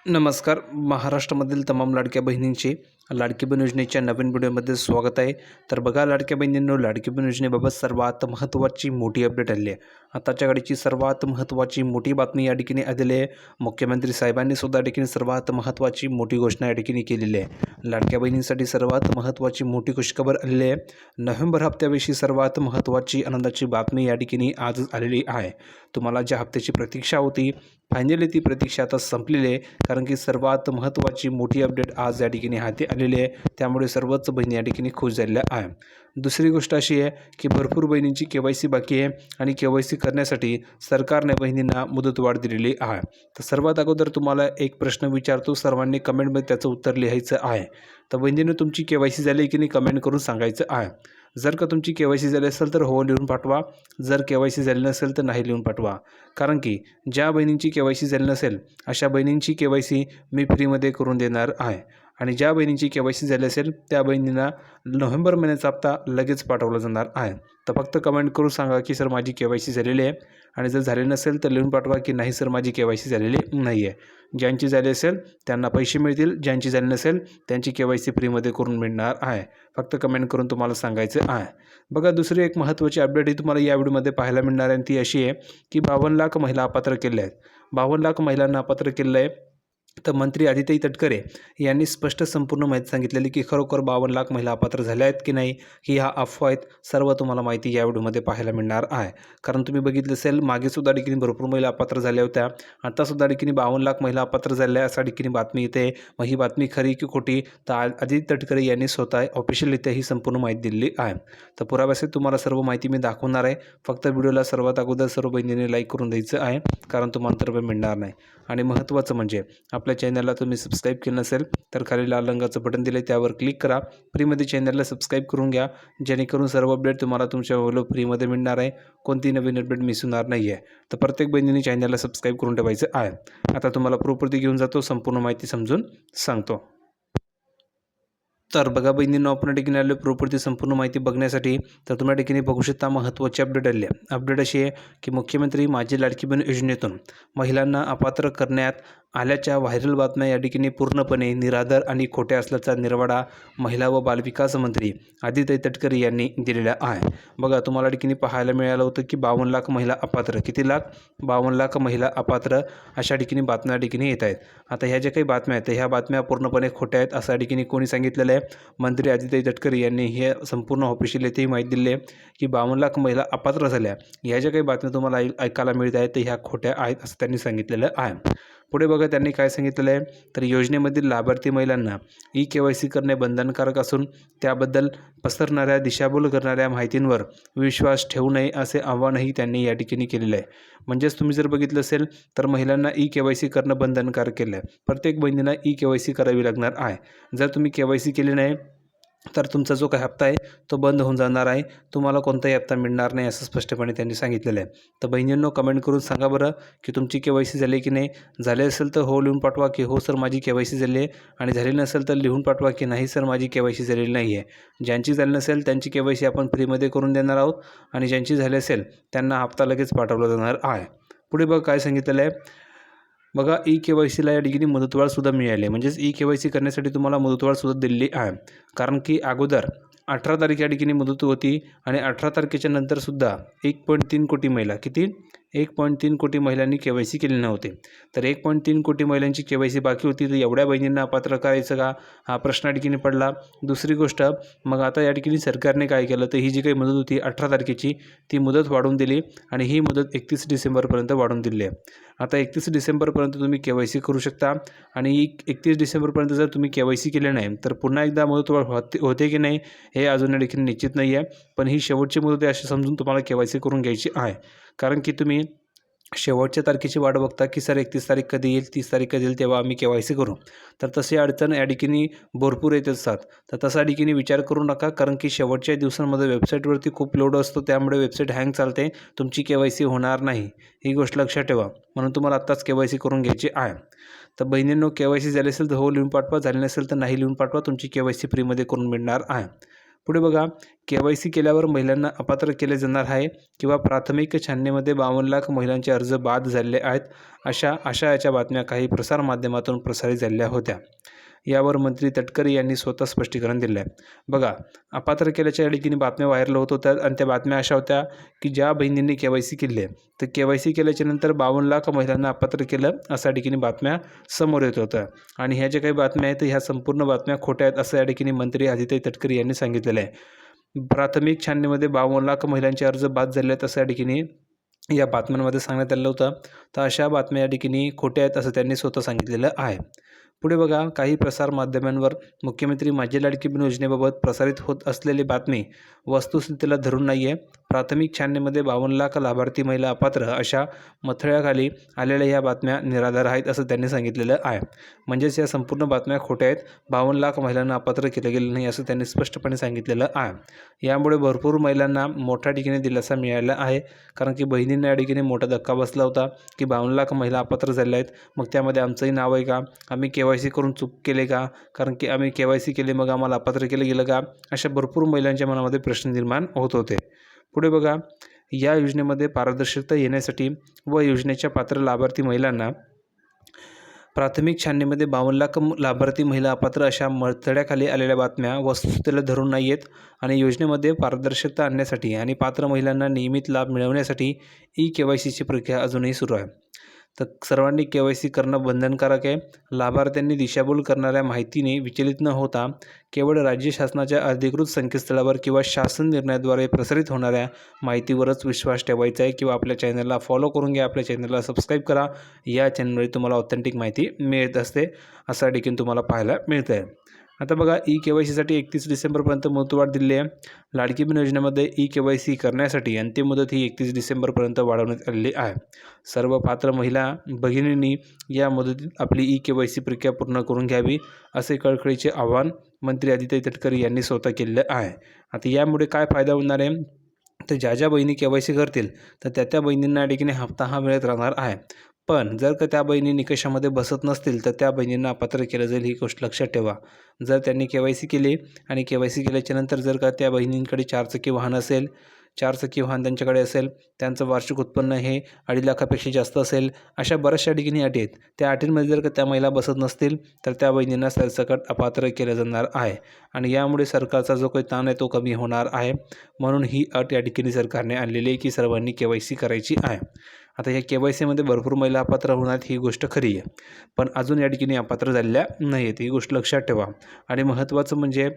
नमस्कार. महाराष्ट्रामधील तमाम लाडक्या बहिणींचे लाडकी बहीण योजनेच्या नवीन व्हिडिओमध्ये स्वागत आहे. तर बघा लाडक्या बहिणींनो, लाडकी बहीण योजनेबाबत सर्वात महत्त्वाची मोठी अपडेट आली आहे. आताच्या घडीची सर्वात महत्त्वाची मोठी बातमी या ठिकाणी आलेली आहे. मुख्यमंत्री साहेबांनी सुद्धा या ठिकाणी सर्वात महत्त्वाची मोठी घोषणा या ठिकाणी केलेली आहे. लाडक्या बहिणींसाठी सर्वात महत्त्वाची मोठी खुशखबर आलेली आहे. नोव्हेंबर हप्त्याविषयी सर्वात महत्त्वाची आनंदाची बातमी या ठिकाणी आजच आलेली आहे. तुम्हाला ज्या हप्त्याची प्रतीक्षा होती, फायनली ती प्रतीक्षा आता संपलेली आहे. कारण की सर्वात महत्त्वाची मोठी अपडेट आज या ठिकाणी हाती आलेली आहे. त्यामुळे सर्वच बहिणी या ठिकाणी खुश झालेल्या आहे. दुसरी गोष्ट अशी आहे की भरपूर बहिणींची KYC बाकी आहे आणि KYC करण्यासाठी सरकारने बहिणींना मुदतवाढ दिलेली आहे. तर सर्वात अगोदर तुम्हाला एक प्रश्न विचारतो, सर्वांनी कमेंटमध्ये त्याचं उत्तर लिहायचं आहे. तर बहिणींनो, तुमची KYC झाली की नाही कमेंट करून सांगायचं आहे. जर का तुमची KYC झाली असेल तर हो लिहून पाठवा. जर KYC झाली नसेल तर नाही लिहून पाठवा. कारण की ज्या बहिणींची KYC झाली नसेल अशा बहिणींची KYC मी फ्रीमध्ये करून देणार आहे. आणि ज्या बहिणींची KYC झाली असेल त्या बहिणींना नोव्हेंबर महिन्याचा हप्ता लगेच पाठवला जाणार आहे. तर फक्त कमेंट करून सांगा की सर माझी KYC झालेली आहे, आणि जर झाले नसेल तर लिहून पाठवा की नाही सर माझी KYC झालेली नाही आहे. ज्यांची झाली असेल त्यांना पैसे मिळतील, ज्यांची झाली नसेल त्यांची KYC फ्रीमध्ये करून मिळणार आहे. फक्त कमेंट करून तुम्हाला सांगायचं आहे. बघा, दुसरी एक महत्त्वाची अपडेट ही तुम्हाला या व्हिडिओमध्ये पाहायला मिळणार आहे, आणि ती अशी आहे की 52 लाख महिला अपात्र केल्या आहेत. 52 लाख महिलांना अपात्र केलं आहे. तर मंत्री आदित्य तटकरे यांनी स्पष्ट संपूर्ण माहिती सांगितलेली की खरोखर 52 लाख महिला अपात्र झाल्या आहेत की नाही, ही ह्या अफवा आहेत. सर्व तुम्हाला माहिती या व्हिडिओमध्ये पाहायला मिळणार आहे. कारण तुम्ही बघितलं असेल मागे सुद्धा ठिकाणी भरपूर महिला अपात्र झाल्या होत्या. आता सुद्धा ठिकाणी 52 लाख महिला अपात्र झाल्या असा ठिकाणी बातमी येते. मग ही बातमी खरी की खोटी, तर आदित्य तटकरे यांनी स्वतः ऑफिशियलरित्या ही संपूर्ण माहिती दिलेली आहे. तर पुराव्यासहित तुम्हाला सर्व माहिती मी दाखवणार आहे. फक्त व्हिडिओला सर्वात अगोदर सर्व बहिणींनी लाईक करून द्यायचं आहे, कारण तुम्हाला तर मिळणार नाही. आणि महत्त्वाचं म्हणजे आपल्या चॅनलला तुम्ही सबस्क्राईब केलं नसेल तर खाली लाल रंगाचं बटन दिलं आहे, त्यावर क्लिक करा. फ्रीमध्ये चॅनलला सबस्क्राईब करून घ्या, जेणेकरून सर्व अपडेट तुम्हाला तुमच्या मोबाईलवर फ्रीमध्ये मिळणार आहे. कोणती नवीन अपडेट मिस होणार नाही आहे. तर प्रत्येक बहिणीने चॅनलला सबस्क्राईब करून ठेवायचं आहे. आता तुम्हाला प्रॉपर्टी घेऊन जातो, संपूर्ण माहिती समजून सांगतो. तर बघा बहिणींनो, आपण ठिकाणी आलो प्रॉपर्टी संपूर्ण माहिती बघण्यासाठी. तर तुम्हाला ठिकाणी बघू शकता महत्त्वाची अपडेट आली आहे. अपडेट अशी आहे की मुख्यमंत्री माझी लाडकी बहीण योजनेतून महिलांना अपात्र करण्यात आल्याच्या व्हायरल बातम्या या ठिकाणी पूर्णपणे निराधार आणि खोट्या असल्याचा निर्वाळा महिला व बालविकास मंत्री आदित्य तटकरे यांनी दिलेला आहे. बघा, तुम्हाला ठिकाणी पाहायला मिळालं होतं की 52 लाख महिला अपात्र, किती लाख, 52 लाख महिला अपात्र अशा ठिकाणी बातम्या ठिकाणी येत आहेत. आता ह्या ज्या काही बातम्या आहेत ह्या बातम्या पूर्णपणे खोट्या आहेत अशा ठिकाणी कोणी सांगितलेलं आहे? मंत्री आदित्य तटकरे यांनी हे संपूर्ण ऑफिशियल येथे माहिती दिली आहे की 52 लाख महिला अपात्र झाल्या. ह्या ज्या काही बातम्या तुम्हाला ऐकायला मिळत आहेत तर ह्या खोट्या आहेत असं त्यांनी सांगितलेलं आहे. पुढे बघा त्यांनी काय सांगितलेलं आहे, तर योजनेमधील लाभार्थी महिलांना KYC करणे बंधनकारक असून त्याबद्दल पसरणाऱ्या दिशाभूल करणाऱ्या माहितींवर विश्वास ठेवू नये असे आवाहनही त्यांनी या ठिकाणी केलेलं आहे. म्हणजेच तुम्ही जर बघितलं असेल तर महिलांना KYC करणं बंधनकारक केलं आहे. प्रत्येक बहिणींना KYC करावी लागणार आहे. जर तुम्ही KYC केली नाही तर तुमचा जो काही हप्ता आहे तो बंद होऊन जाणार आहे. तुम्हाला कोणताही हप्ता मिळणार नाही असं स्पष्टपणे त्यांनी सांगितलेलं आहे. तर बहिणींनो, कमेंट करून सांगा बरं की तुमची KYC झाली की नाही. झाले असेल तर हो लिहून पाठवा की हो सर माझी KYC झाली आहे, आणि झाली नसेल तर लिहून पाठवा की नाही सर माझी KYC झालेली नाही आहे. ज्यांची झाली नसेल त्यांची KYC आपण फ्रीमध्ये करून देणार आहोत, आणि ज्यांची झाली असेल त्यांना हप्ता लगेच पाठवला जाणार आहे. पुढे बघा काय सांगितलेलं आहे. बघा, KYCला या ठिकाणी मुदतवाढसुद्धा मिळाली आहे. म्हणजेच KYC करण्यासाठी तुम्हाला मुदतवाढसुद्धा दिलेली आहे. कारण की अगोदर 18 तारीख या ठिकाणी मुदत होती, आणि 18 तारखेच्या नंतरसुद्धा 1.3 कोटी महिला, किती, 1.3 कोटी महिलांनी KYC केले नव्हते. तर 1.3 कोटी महिलांची KYC बाकी होती. तर एवढ्या बहिणींना अपात्र करायचं का, हा प्रश्न या ठिकाणी पडला. दुसरी गोष्ट, मग आता या ठिकाणी सरकारने काय केलं, तर ही जी काही मुदत होती 18 तारखेची ती मुदत वाढवून दिली, आणि ही मुदत 31 डिसेंबरपर्यंत वाढवून दिली आहे. आता 31 डिसेंबरपर्यंत तुम्ही KYC करू शकता, आणि 31 डिसेंबरपर्यंत जर तुम्ही KYC केले नाही तर पुन्हा एकदा मुदतवाढ होते की नाही हे अजून या ठिकाणी निश्चित नाही आहे. पण ही शेवटची मुदत आहे असे समजून तुम्हाला KYC करून घ्यायची आहे. कारण की तुम्ही शेवटच्या तारखेची वाट बघता की सर 31 तारीख कधी येईल, 30 तारीख कधी येईल, तेव्हा आम्ही KYC करू. तर तशी अडचण या ठिकाणी भरपूर येत असतात. तर तसा ठिकाणी विचार करू नका, कारण की शेवटच्या दिवसांमध्ये वेबसाईटवरती खूप लोड असतो, त्यामुळे वेबसाईट हँग चालते, तुमची KYC होणार नाही. ही गोष्ट लक्षात ठेवा. म्हणून तुम्हाला आत्ताच KYC करून घ्यायची आहे. तर बहिणींनो, KYC झाली असेल तर हो लिहून पाठवा, झाली नसेल तर नाही लिहून पाठवा. तुमची KYC फ्रीमध्ये करून मिळणार आहे. पुढे बघा, KYC केल्यावर महिलांना अपात्र केले जाणार आहे किंवा प्राथमिक छाननीमध्ये 52 लाख महिलांचे अर्ज बाद झालेले आहेत, अशा याच्या बातम्या काही प्रसारमाध्यमातून प्रसारित झालेल्या होत्या. यावर मंत्री तटकरे यांनी स्वतः स्पष्टीकरण दिलं आहे. बघा, अपात्र केल्याच्या ठिकाणी बातम्या व्हायरल होत होत्या आणि त्या बातम्या अशा होत्या की ज्या बहिणींनी KYC केले तर KYC केल्याच्या नंतर 52 लाख महिलांना अपात्र केलं अशा ठिकाणी बातम्या समोर येत होत्या. आणि ह्या ज्या काही बातम्या आहेत ह्या संपूर्ण बातम्या खोट्या आहेत असं या ठिकाणी मंत्री आदित्य तटकरे यांनी सांगितलेलं आहे. प्राथमिक छाननीमध्ये 52 लाख महिलांचे अर्ज बाद झाले आहेत असं या ठिकाणी या बातम्यांमध्ये सांगण्यात आलं होतं. तर अशा बातम्या या ठिकाणी खोट्या आहेत असं त्यांनी स्वतः सांगितलेलं आहे. पुढे बघा, काही प्रसार माध्यमांवर मुख्यमंत्री माझी लाडकी बहीण योजनेबाबत प्रसारित होत असलेली बातमी वस्तुस्थितीला धरून नाही आहे. प्राथमिक छाननीमध्ये 52 लाख लाभार्थी महिला अपात्र अशा मथळ्याखाली आलेल्या ह्या बातम्या निराधार आहेत असं त्यांनी सांगितलेलं आहे. म्हणजेच या संपूर्ण बातम्या खोट्या आहेत. 52 लाख महिलांना अपात्र केलं गेलं नाही असं त्यांनी स्पष्टपणे सांगितलेलं आहे. यामुळे भरपूर महिलांना मोठ्या ठिकाणी दिलासा मिळाला आहे. कारण की बहिणींना या ठिकाणी मोठा धक्का बसला होता की 52 लाख महिला अपात्र झाल्या आहेत, मग त्यामध्ये आमचंही नाव आहे का, आम्ही KYC करून चूक केले का, कारण की आम्ही KYC केले मग आम्हाला अपात्र केलं गेलं का, अशा भरपूर महिलांच्या मनामध्ये प्रश्न निर्माण होत होते. पुढे बघा, या योजनेमध्ये पारदर्शकता येण्यासाठी व योजनेच्या पात्र लाभार्थी महिलांना प्राथमिक छाननीमध्ये 52 लाख लाभार्थी महिला अपात्र अशा मथळ्याखाली आलेल्या बातम्या वस्तुस्थितीला धरून नाही आहेत आणि योजनेमध्ये पारदर्शकता आणण्यासाठी आणि पात्र महिलांना नियमित लाभ मिळवण्यासाठी KYCची प्रक्रिया अजूनही सुरू आहे. तर सर्वांनी KYC करणं बंधनकारक आहे. लाभार्थ्यांनी दिशाभूल करणाऱ्या माहितीने विचलित न होता केवळ राज्य शासनाच्या अधिकृत संकेतस्थळावर किंवा शासन निर्णयाद्वारे प्रसारित होणाऱ्या माहितीवरच विश्वास ठेवायचा आहे. किंवा आपल्या चॅनलला फॉलो करून घ्या, आपल्या चॅनलला सबस्क्राईब करा. या चॅनलवर तुम्हाला ऑथेंटिक माहिती मिळत असते असं देखील तुम्हाला पाहायला मिळतं आहे. आता बघा, KYCसाठी 31 डिसेंबरपर्यंत मुदतवाढ दिली आहे. लाडकी बहीण योजनेमध्ये KYC करण्यासाठी अंतिम मुदत ही 31 डिसेंबरपर्यंत वाढवण्यात आलेली आहे. सर्व पात्र महिला भगिनींनी या मुदतीत आपली KYC प्रक्रिया पूर्ण करून घ्यावी असे कळकळीचे आवाहन मंत्री आदित्य तटकरे यांनी स्वतः केलेलं आहे. आता यामुळे काय फायदा होणार आहे, तर ज्या बहिणी KYC करतील तर त्या बहिणींना या ठिकाणी हप्ता हा मिळत राहणार आहे. पण जर का त्या बहिणी निकषामध्ये बसत नसतील तर त्या बहिणींना अपात्र केलं जाईल, ही गोष्ट लक्षात ठेवा. जर त्यांनी KYC केली आणि KYC केल्याच्यानंतर जर का त्या बहिणींकडे 4 चाकी वाहन असेल, 4 चाकी वाहन त्यांच्याकडे असेल, त्यांचं वार्षिक उत्पन्न हे 2.5 लाखापेक्षा जास्त असेल, अशा बऱ्याचशा ठिकाणी अटी आहेत. त्या अटींमध्ये जर का त्या महिला बसत नसतील तर त्या बहिणींना सरसकट अपात्र केलं जाणार आहे. आणि यामुळे सरकारचा जो काही ताण आहे तो कमी होणार आहे. म्हणून ही अट या ठिकाणी सरकारने आणलेली आहे की सर्वांनी KYC करायची आहे. आता या KYCमध्ये भरपूर महिला अपात्र होणार ही गोष्ट खरी आहे, पण अजून या ठिकाणी अपात्र झालेल्या नाही आहेत, ही गोष्ट लक्षात ठेवा. आणि महत्त्वाचं म्हणजे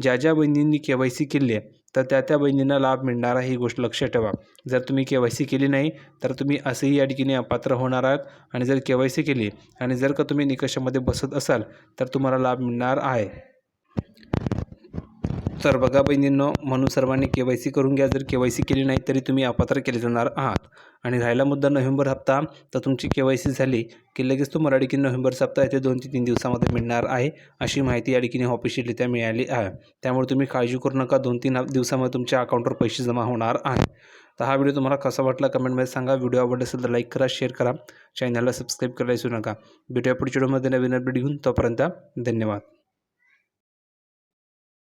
ज्या बहिणींनी KYC केली आहे तर त्या बहिणींना लाभ मिळणार आहे, ही गोष्ट लक्षात ठेवा. जर तुम्ही KYC केली नाही तर तुम्ही असेही या ठिकाणी अपात्र होणार आहात. आणि जर KYC केली आणि जर का तुम्ही निकषामध्ये बसत असाल तर तुम्हाला लाभ मिळणार आहे. तर बघा बहिणींनो, म्हणून सर्वांनी KYC करून घ्या. जर KYC केली नाही तरी तुम्ही अपात्र केले जाणार आहात. आणि राहिला मुद्दा नोव्हेंबर हप्ता, तर तुमची KYC झाली की लगेच तुम्हाला ठिकाणी नोव्हेंबरचा हप्ता येथे 2 ते 3 दिवसामध्ये मिळणार आहे अशी माहिती या ठिकाणी ऑफिशियलरित्या मिळाली आहे. त्यामुळे तुम्ही काळजी करू नका, 2-3 दिवसामध्ये तुमच्या अकाउंटवर पैसे जमा होणार आहेत. तर हा व्हिडिओ तुम्हाला कसा वाटला कमेंटमध्ये सांगा. व्हिडिओ आवडला असेल तर लाईक करा, शेअर करा, चॅनलला सबस्क्राईब करायला विसरू नका. भेटूया पुढच्या व्हिडिओमध्ये नवीन अपडेट घेऊन. तोपर्यंत धन्यवाद.